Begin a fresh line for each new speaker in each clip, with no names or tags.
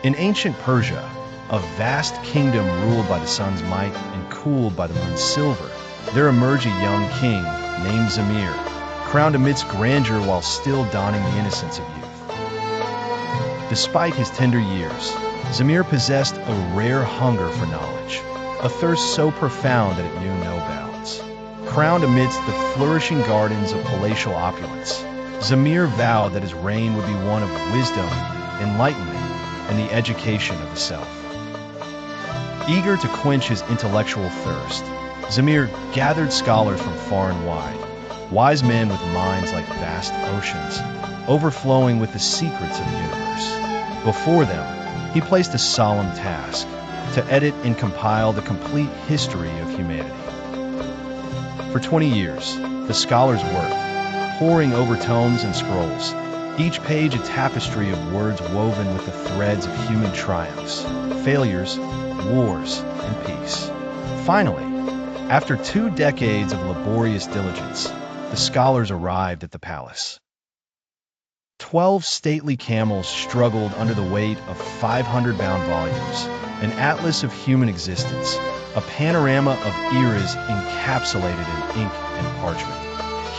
In ancient Persia, a vast kingdom ruled by the sun's might and cooled by the moon's silver, there emerged a young king named Zemir, crowned amidst grandeur while still donning the innocence of youth. Despite his tender years, Zemir possessed a rare hunger for knowledge, a thirst so profound that it knew no bounds. Crowned amidst the flourishing gardens of palatial opulence, Zemir vowed that his reign would be one of wisdom, enlightenment, and the education of the self. Eager to quench his intellectual thirst, Zemir gathered scholars from far and wide, wise men with minds like vast oceans, overflowing with the secrets of the universe. Before them, he placed a solemn task, to edit and compile the complete history of humanity. For 20 years, the scholars worked, poring over tomes and scrolls, each page a tapestry of words woven with the threads of human triumphs, failures, wars, and peace. Finally, after 2 decades of laborious diligence, the scholars arrived at the palace. 12 stately camels struggled under the weight of 500 bound volumes, an atlas of human existence, a panorama of eras encapsulated in ink and parchment.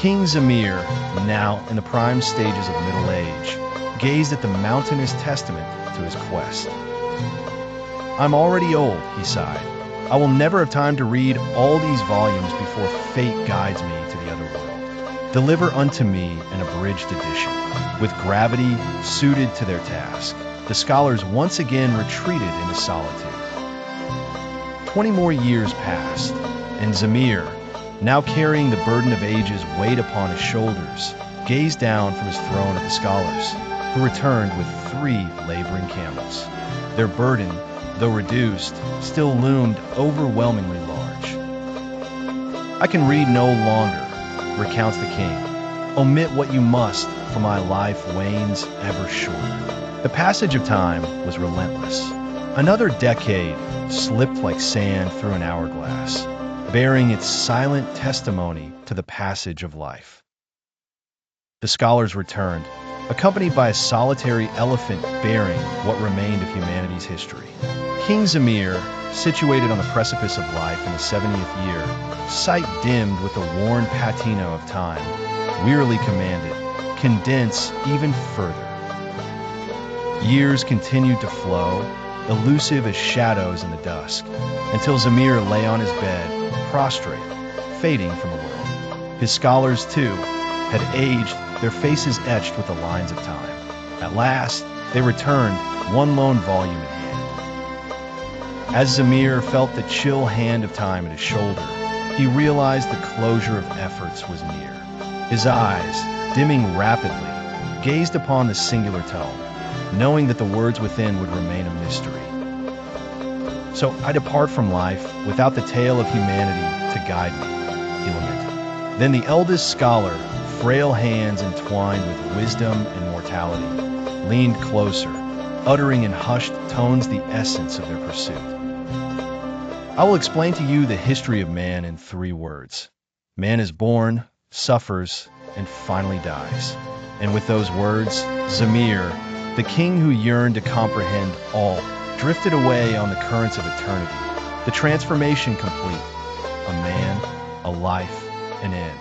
King Zemir, now in the prime stages of middle age, gazed at the mountainous testament to his quest. "I'm already old," he sighed. "I will never have time to read all these volumes before fate guides me to the other world. Deliver unto me an abridged edition." With gravity suited to their task, the scholars once again retreated into solitude. 20 more years passed, and Zemir, now carrying the burden of ages weighed upon his shoulders, gazed down from his throne at the scholars, who returned with 3 laboring camels. Their burden, though reduced, still loomed overwhelmingly large. "I can read no longer," recounts the king. "Omit what you must, for my life wanes ever shorter." The passage of time was relentless. Another decade slipped like sand through an hourglass, bearing its silent testimony to the passage of life. The scholars returned, accompanied by a solitary elephant bearing what remained of humanity's history. King Zemir, situated on the precipice of life in the 70th year, sight dimmed with the worn patina of time, wearily commanded, "Condense even further." Years continued to flow, elusive as shadows in the dusk, until Zemir lay on his bed, prostrate, fading from the world. His scholars, too, had aged, their faces etched with the lines of time. At last, they returned, one lone volume in hand. As Zemir felt the chill hand of time at his shoulder, he realized the closure of efforts was near. His eyes, dimming rapidly, gazed upon the singular tome, knowing that the words within would remain a mystery. "So I depart from life without the tale of humanity to guide me," he lamented. Then the eldest scholar, frail hands entwined with wisdom and mortality, leaned closer, uttering in hushed tones the essence of their pursuit. "I will explain to you the history of man in 3 words. Man is born, suffers, and finally dies." And with those words, Zemir, the king who yearned to comprehend all, drifted away on the currents of eternity, the transformation complete, a man, a life, an end.